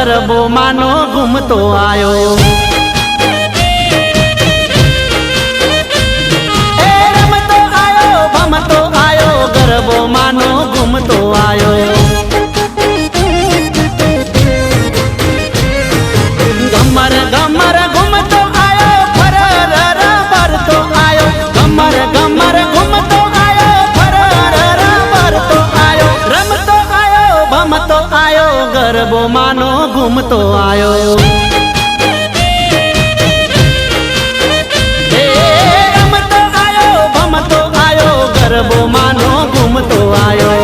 ગરબો માનો ઘૂમતો આયો। રમતો આયો ભમતો આયો ગરબો માનો ઘૂમતો આયો। ગમર ગમર ઘૂમતો આયો ફરર ભરતો આયો। ગમર ગમર ઘૂમતો આયો ફરર ભરતો આયો। રમતો આયો ભમતો આયો ગરબો માનો ઘૂમતો આયો। રમતો આયો ભમતો આયો ગરબો માનો ઘૂમતો આયો।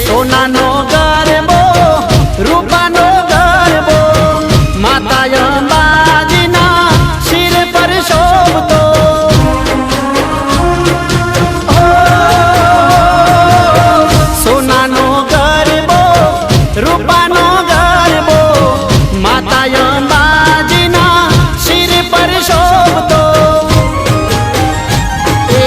સોનાનો ગરબો રૂપાનો ગરબો માતા અંબાજીના શિર પર શોભતો। સોનાનો ગરબો રૂપાનો ગરબો માતા અંબાજીના શિર પર શોભતો। એ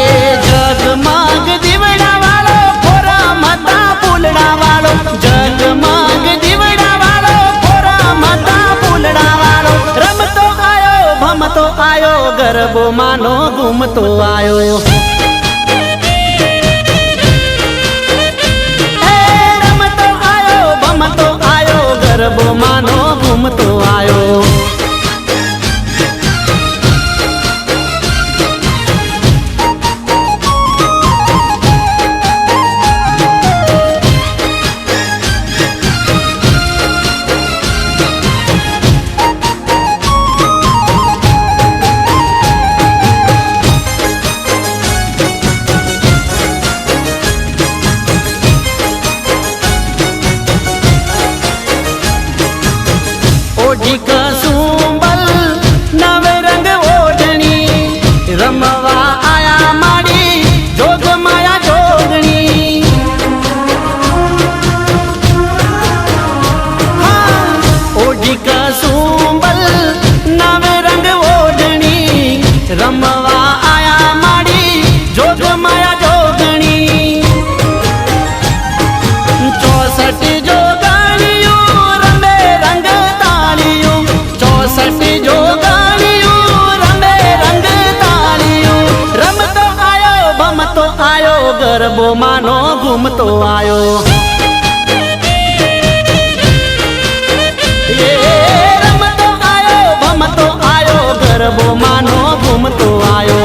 જગમગ દીવડા વાળો ફોરા માતા ફૂલડા વાળો જગમગ દીવડા વાળો ફોરા માતા ફૂલડા વાળો। રમતો આયો ભમતો આયો ગરબો માનો ઘૂમતો આયો। રમતો આયો ભમતો આયો ગરબો માનો ઘૂમતો આયો। ओढ़ी कसुंबल नवे रंग ओढ़नी रमवा आया माड़ी जोग माया जोगनी। हाँ ओढ़ी कसुंबल नवे रंग ओढ़नी रमवा आया माड़ी जोग माया जोगनी। 64 जोगणियों रमे रंग तालियों 64 जोगणियों रमे रंग तालियों। रमतो आयो भमतो आयो गरबो मानो घूमतो आयो। रमतो आयो भमतो आयो गरबो मानो घूमतो आयो।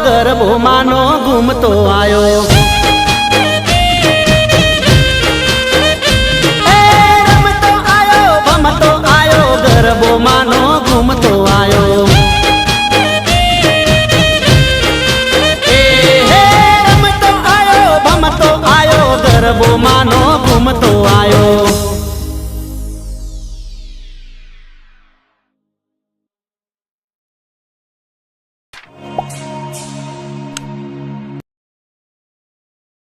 गरबो मानो घूमतो आयो।